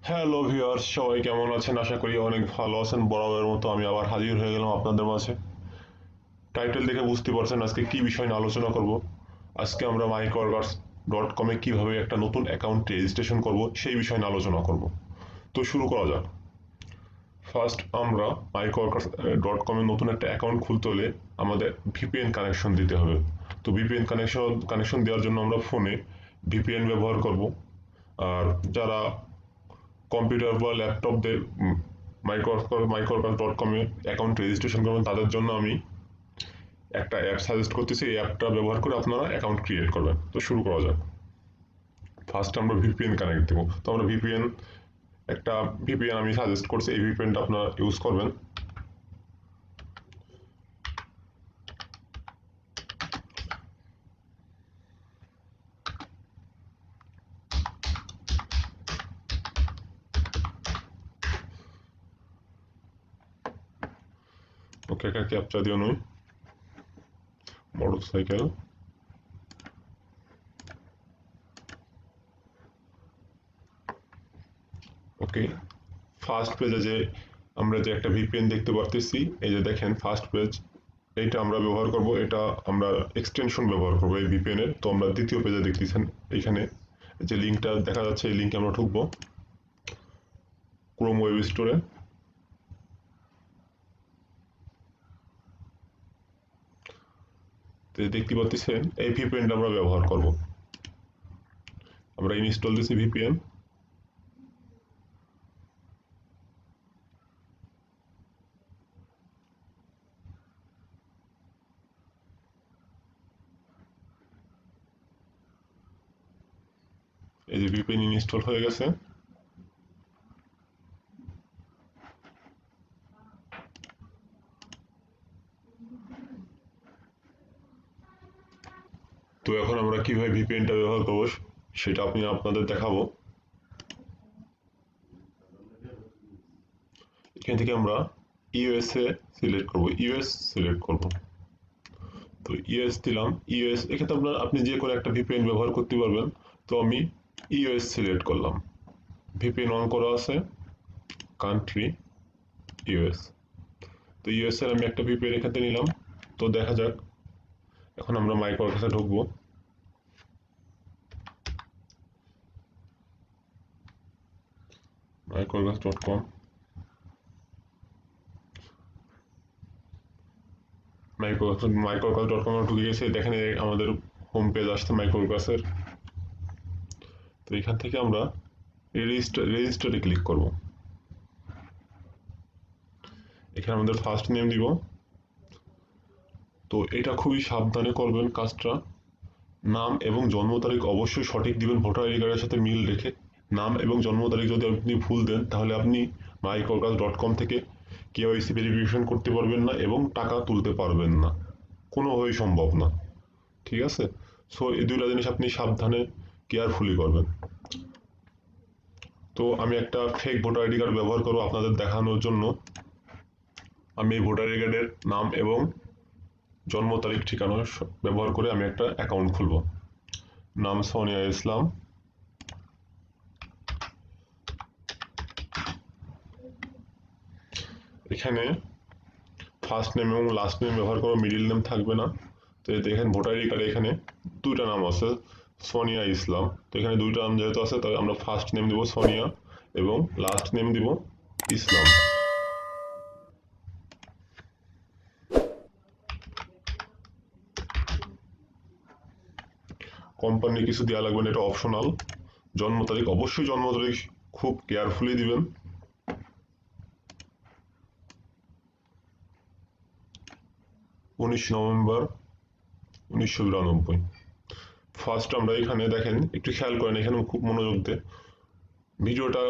Hello viewers, সবাই কেমন আছেন? আশা করি অনেক ভালো আছেন। বরাবরের মতো আমি আবার হাজির হয়ে গেলাম আপনাদের মাঝে। টাইটেল দেখে বুঝতে পারছেন আজকে কি বিষয় নিয়ে আলোচনা করব। আজকে আমরা মাইক্রোওয়ার্কার্স.কমে কিভাবে একটা নতুন অ্যাকাউন্ট রেজিস্ট্রেশন করব সেই বিষয় নিয়ে আলোচনা করব। তো শুরু করা যাক। ফার্স্ট আমরা মাইক্রোওয়ার্কার্স.কমে নতুন একটা অ্যাকাউন্ট খুলতে হলে আমাদের ভিপিএন কানেকশন দিতে হবে। তো ভিপিএন কানেকশন দেওয়ার জন্য আমরা ফোনে ভিপিএন ব্যবহার করব। আর যারা কম্পিউটার বা ল্যাপটপদের মাইক্রোওয়ার্কার্স.কমে অ্যাকাউন্ট রেজিস্ট্রেশন করবেন তাদের জন্য আমি একটা অ্যাপ সাজেস্ট করতেছি। এই অ্যাপটা ব্যবহার করে আপনারা অ্যাকাউন্ট ক্রিয়েট করবেন। তো শুরু করা যাক। ফার্স্ট আমরা ভিপিএন কানেক্ট দেবো। তো আমরা একটা ভিপিএন আমি সাজেস্ট করছি, এই ভিপিএনটা আপনারা ইউজ করবেন। ওকে, একটা ক্যাপচা দিও নই। মোটরসাইকেল। ওকে, ফার্স্ট পেজে যে আমরা যে একটা ভিপিএন দেখতে পারতেছি, এই যে দেখেন ফার্স্ট পেজ, এইটা আমরা ব্যবহার করব। এটা আমরা এক্সটেনশন ব্যবহার করব এই ভিপিএন এর। তো আমরা দ্বিতীয় পেজে দেখতেছেন এইখানে যে লিঙ্কটা দেখা যাচ্ছে, এই লিঙ্কে আমরা ঢুকবো ক্রোম ওয়েব স্টোরে। তো দেখতে পাচ্ছেন এই ভিপিএনটা আমরা ব্যবহার করব। আমরা ইনস্টল দিছি ভিপিএন। এই যে ভিপিএন ইনস্টল হয়ে গেছে। তো এখন আমরা কিভাবে ভিপিএনটা ব্যবহার করব সেটা আপনাদের দেখাবো। এখান থেকে আমরা ইউএসএ সিলেক্ট করব, ইউএস সিলেক্ট করব। তো ইউএস দিলাম। ইউএস এক্ষেত্রে আপনি যে কোনো একটা ভিপিএন ব্যবহার করতে পারবেন। তো আমি ইউএস সিলেক্ট করলাম। ভিপিএন অন করা আছে, কান্ট্রি ইউএস। তো ইউএস এর আমি একটা ভিপিএন এখান থেকে নিলাম। তো দেখা যাক, এখন আমরা মাইক্রোওয়ার্কার্সে ঢুকবো। microworkers.com, microworkers.com ঢুকে গেছে। দেখেন আমাদের হোম পেজ আসছে মাইক্রোওয়ার্কার্সের। তো এখান থেকে আমরা রেজিস্টারে ক্লিক করব। এখানে আমাদের ফার্স্ট নেম দিব। তো এটা খুবই সাবধানে করবেন কাজটা। নাম এবং জন্ম তারিখ অবশ্যই সঠিক দিবেন, ভোটার আইডি কার্ডের সাথে মিল রেখে। নাম এবং জন্ম তারিখ যদি আপনি ভুল দেন তাহলে আপনি microworkers.com থেকে কেওয়াইসি ভেরিফিকেশন করতে পারবেন না এবং টাকা তুলতে পারবেন না, কোনোভাবেই সম্ভব না। ঠিক আছে? সো এই দুইটা জিনিস আপনি সাবধানে কেয়ারফুলি করবেন। তো আমি একটা ফেক ভোটার আইডি কার্ড ব্যবহার করবো আপনাদের দেখানোর জন্য। আমি এই ভোটার আইডি কার্ডের নাম এবং জন্ম তারিখ ঠিকানা ব্যবহার করে আমি একটা অ্যাকাউন্ট খুলব। নাম সোনিয়া ইসলাম। এখানে ফার্স্ট নেম এবং লাস্ট নেম ব্যবহার করবো, মিডিল নেম থাকবে না। তো দেখেন ভোটার আইডি কার্ডে এখানে দুইটা নাম আছে, সোনিয়া ইসলাম। তো এখানে দুইটা নাম যেহেতু আছে, তাই আমরা ফার্স্ট নেম দিব সোনিয়া এবং লাস্ট নেম দিব ইসলাম। কোম্পানি কিছু দেওয়া লাগবে না, এটা অপশনাল। জন্ম তারিখ অবশ্যই জন্ম তারিখ খুব কেয়ারফুলি দিবেন। November 1992। ফার্স্ট আমরা এখানে দেখেন, একটু খেয়াল করেন, এখানে খুব মনোযোগ দিয়ে ভিডিওটা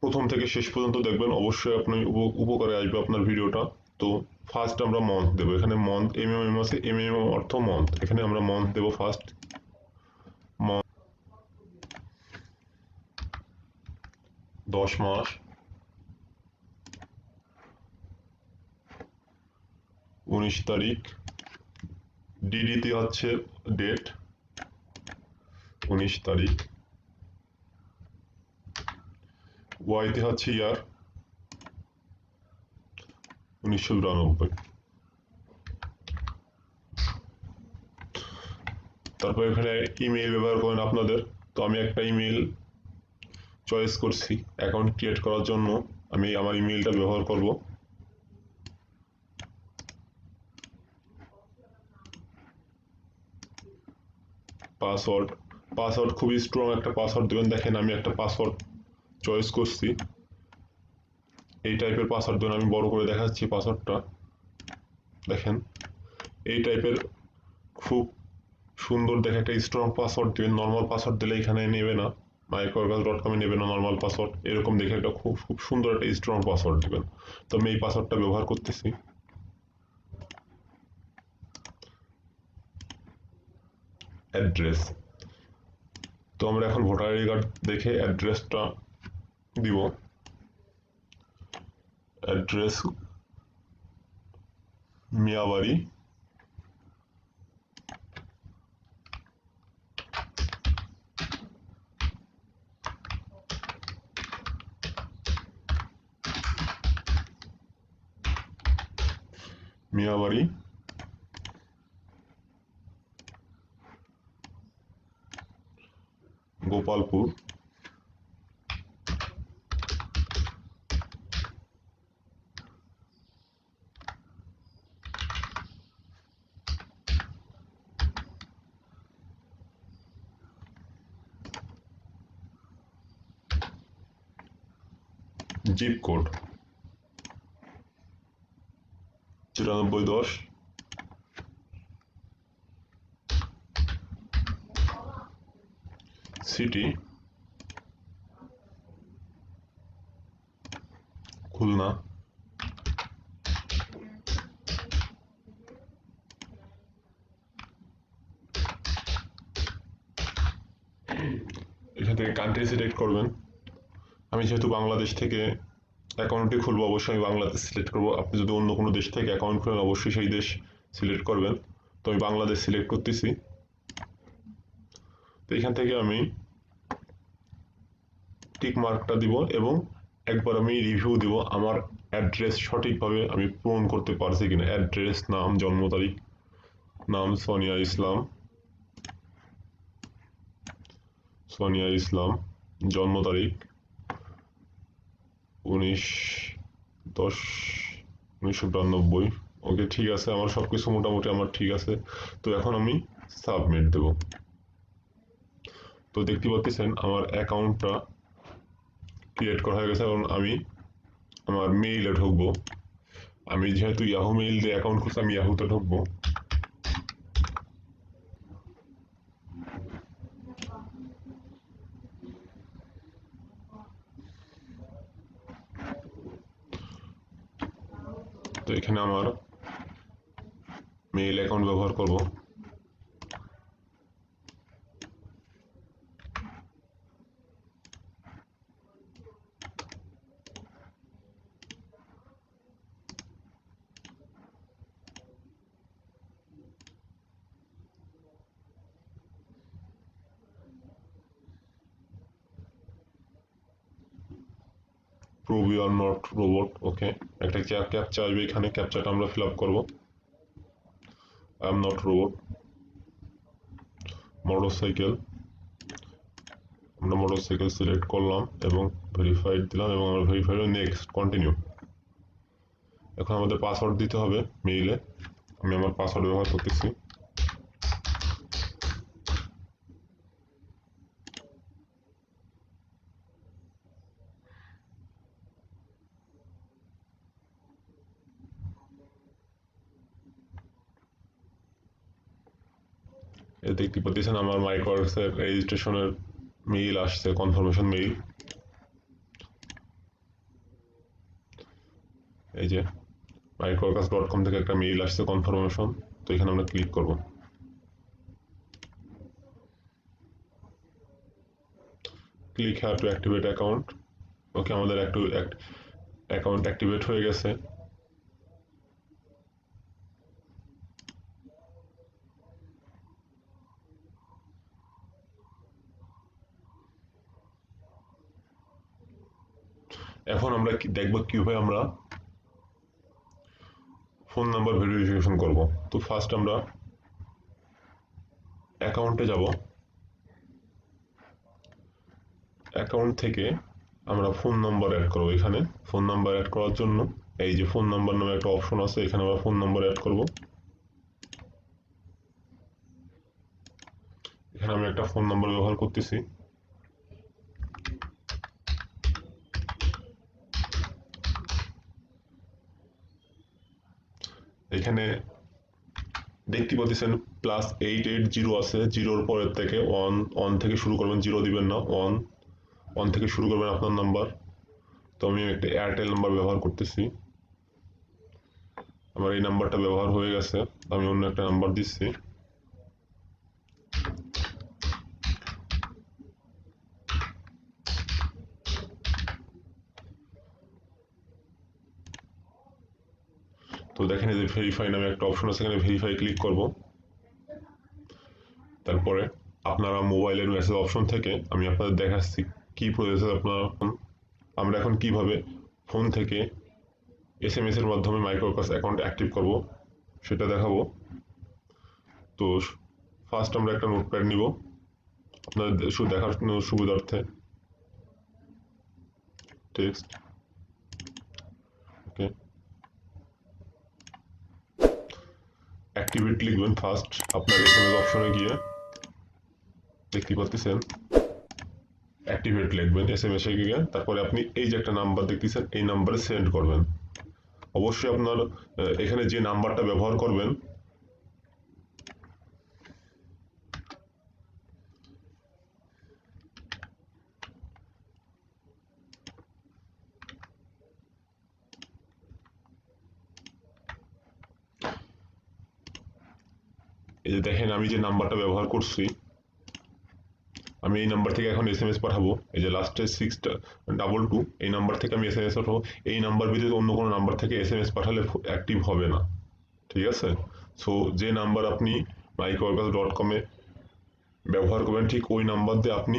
প্রথম থেকে শেষ পর্যন্ত দেখবেন, অবশ্যই আপনি উপকারে আসবে আপনার ভিডিওটা। তো ফার্স্ট আমরা মন্থ দেবো। এখানে মন্থ এম আছে, এম অর্থ মন্থ। এখানে আমরা মন্থ দেবো ফার্স্ট। মন্থ 10 মাস 19 তারিখ। ডিডিতে হচ্ছে ডেট 19 তারিখ। ওয়াইতে হচ্ছে ইয়ার 1992। তারপর এখানে ইমেল ব্যবহার করেন আপনাদের। তো আমি একটা ইমেল চয়েস করছি অ্যাকাউন্ট ক্রিয়েট করার জন্য। আমি আমার ইমেলটা ব্যবহার করব। পাসওয়ার্ড পাসওয়ার্ড খুবই স্ট্রং একটা পাসওয়ার্ড দেবেন। দেখেন আমি একটা পাসওয়ার্ড চয়েস করছি, এই টাইপের পাসওয়ার্ড দেবেন। আমি বড় করে দেখাচ্ছি পাসওয়ার্ডটা, দেখেন এই টাইপের খুব সুন্দর দেখে একটা স্ট্রং পাসওয়ার্ড দিবেন। নর্মাল পাসওয়ার্ড দিলে এখানে নেবে না, microworkers.com এ নেবে না নর্মাল পাসওয়ার্ড। এরকম দেখে একটা খুব খুব সুন্দর একটা স্ট্রং পাসওয়ার্ড দিবেন। তো আমি এই পাসওয়ার্ডটা ব্যবহার করতেছি। অ্যাড্রেস, তো আমরা এখন ভোটার আইডি কার্ড দেখে অ্যাড্রেসটা দিব। Address Miabari, Miabari Gopalpur, zip code 9410, city Khulna, এখান থেকে কান্ট্রি সিলেক্ট করবেন। আমি যেহেতু বাংলাদেশ থেকে অ্যাকাউন্টটি খুলবো, অবশ্যই আমি বাংলাদেশ সিলেক্ট করবো। আপনি যদি অন্য কোনো দেশ থেকে অ্যাকাউন্ট খোলেন অবশ্যই সেই দেশ সিলেক্ট করবেন। তো আমি বাংলাদেশ সিলেক্ট করতেছি। তো এখান থেকে আমি টিক মার্কটা দিব এবং একবার আমি রিভিউ দিব আমার অ্যাড্রেস সঠিকভাবে আমি পূরণ করতে পারছি কিনা। অ্যাড্রেস, নাম, জন্ম তারিখ, নাম সোনিয়া ইসলাম, সোনিয়া ইসলাম, জন্ম তারিখ 19/10/1992। ওকে, ঠিক আছে, আমার সব কিছু মোটামুটি আমার ঠিক আছে। তো এখন আমি সাবমিট দেব। তো দেখতে পাচ্ছেন আমার অ্যাকাউন্টটা ক্রিয়েট করা হয়ে গেছে। এবং আমি আমার মেইলে ঢুকবো। আমি যেহেতু ইয়াহু মেইল দিয়ে অ্যাকাউন্ট খুলছি, আমি ইয়াহুতে ঢুকবো। তো এখানে আমার মেইল অ্যাকাউন্ট ব্যবহার করব। Prove you are not robot. Okay, একটা ক্যাপচা আসবে, এখানে ক্যাপচাটা আমরা ফিল আপ করবো। I am not robot. Motorcycle, আমরা মোটরসাইকেল সিলেক্ট করলাম এবং ভেরিফাইড দিলাম এবং আমরা ভেরিফাইড নেক্সট কন্টিনিউ। এখন আমাদের পাসওয়ার্ড দিতে হবে মেইলে। আমি আমার পাসওয়ার্ড ব্যবহার করতেছি। এ দেখতে পাচ্ছেন আমার মাইক্রোওয়ার্কসের রেজিস্ট্রেশনের মেইল আসছে, কনফার্মেশন মেইল। এই যে microworkers.com থেকে একটা মেইল আসছে কনফার্মেশন। তো এখানে আমরা ক্লিক করব। Click have to activate account. Okay, আমাদের অ্যাকাউন্ট অ্যাক্টিভেট হয়ে গেছে। এখন আমরা দেখব কিভাবে আমরা ফোন নাম্বার ভেরিফিকেশন করব। তো ফার্স্ট আমরা অ্যাকাউন্টে যাব, অ্যাকাউন্ট থেকে আমরা ফোন নাম্বার অ্যাড করব। এখানে ফোন নাম্বার অ্যাড করার জন্য এই যে ফোন নাম্বার নামে একটা অপশন আছে, এখানে আমরা ফোন নাম্বার অ্যাড করব। এখানে আমি একটা ফোন নাম্বার ব্যবহার করতেছি। এখানে দেখতে পাচ্ছেন +880 আছে, জিরোর পরের থেকে ওয়ান থেকে শুরু করবেন, জিরো দিবেন না, ওয়ান থেকে শুরু করবেন আপনার নাম্বার। তো আমি একটা এয়ারটেল নাম্বার ব্যবহার করতেছি, আমার এই নাম্বারটা ব্যবহার হয়ে গেছে, আমি অন্য একটা নাম্বার দিচ্ছি। তো দেখেন এই যে ভেরিফাই নামে একটা অপশন আছে, এখানে ভেরিফাই ক্লিক করব। তারপরে আপনারা মোবাইলের মেসেজ অপশন থেকে আমি আপনাদের দেখাচ্ছি কি প্রসেস আপনারা, আমরা এখন কিভাবে ফোন থেকে SMS এর মাধ্যমে মাইক্রোওয়ার্কস অ্যাকাউন্ট অ্যাক্টিভ করব সেটা দেখাবো। তো ফার্স্ট আমরা একটা নোটপ্যাড নিব আপনাদের শুধু দেখার সুবিধার্থে। টেক্সট, ওকে, অ্যাক্টিভেট লিখবেন ফার্স্ট আপনার SMS অপশনে গিয়ে, দেখতে পাচ্ছেন অ্যাক্টিভেট লিখবেন SMS এ গিয়ে, তারপরে আপনি এই যে একটা নাম্বার দেখতেছেন এই নাম্বারে সেন্ড করবেন। অবশ্যই আপনার এখানে যে নাম্বারটা ব্যবহার করবেন এই যে দেখেন আমি যে নাম্বারটা ব্যবহার করছি, আমি এই নাম্বার থেকে এখন SMS পাঠাবো। এই যে লাস্টে 622 এই নাম্বার থেকে আমি SMS পাঠাবো। এই নাম্বার ব্যতীত অন্য কোনো নাম্বার থেকে SMS পাঠালে অ্যাক্টিভ হবে না, ঠিক আছে? সো যে নাম্বার আপনি microworkers.com এ ব্যবহার করবেন ঠিক ওই নাম্বার দিয়ে আপনি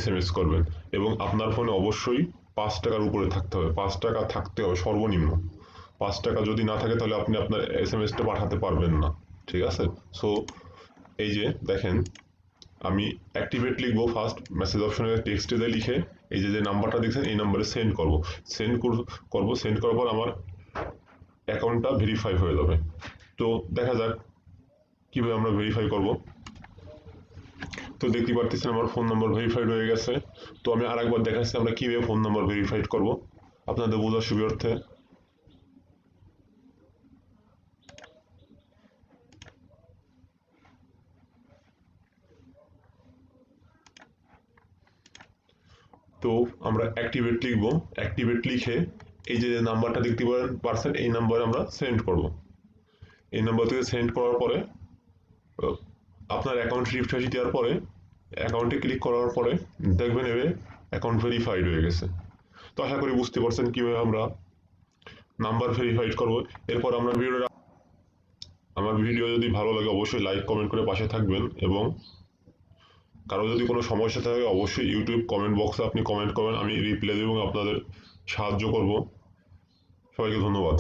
SMS করবেন, এবং আপনার ফোনে অবশ্যই 5 টাকার উপরে থাকতে হবে, 5 টাকা থাকতে হবে সর্বনিম্ন। 5 টাকা যদি না থাকে তাহলে আপনি আপনার SMS-টা পাঠাতে পারবেন না, ঠিক আছে? সো এই যে দেখেন আমি অ্যাক্টিভেট লিখবো, ফার্স্ট মেসেজ অপশনে টেক্সটে দিয়ে লিখে এই যে নাম্বারটা দেখছেন এই নাম্বারে সেন্ড করব। সেন্ড করার পর আমার অ্যাকাউন্টটা ভেরিফাই হয়ে যাবে। তো দেখা যাক কিভাবে আমরা ভেরিফাই করব। তো দেখতে পারতেছেন আমার ফোন নাম্বার ভেরিফাইড হয়ে গেছে। তো আমি আরেকবার দেখাচ্ছি আমরা কিভাবে ফোন নাম্বার ভেরিফাইড করব আপনাদের বোঝার সুবিধার্থে। তো আমরা অ্যাক্টিভেট লিখবো, অ্যাক্টিভেট লিখে এই যে নাম্বারটা দেখতে পারছেন এই নাম্বারে আমরা সেন্ড করব। এই নাম্বার থেকে সেন্ড করার পরে আপনার অ্যাকাউন্ট রিফ্রেশ দেওয়ার পরে অ্যাকাউন্টে ক্লিক করার পরে দেখবেন এবার অ্যাকাউন্ট ভেরিফাইড হয়ে গেছে। তো আশা করি বুঝতে পারছেন কিভাবে আমরা নাম্বার ভেরিফাইড করব। এরপর আমরা আমার ভিডিও যদি ভালো লাগে অবশ্যই লাইক কমেন্ট করে পাশে থাকবেন, এবং কারো যদি কোনো সমস্যা থাকে অবশ্যই ইউটিউব কমেন্ট বক্সে আপনি কমেন্ট করবেন, আমি রিপ্লাই দেব এবং আপনাদের সাহায্য করব। সবাইকে ধন্যবাদ।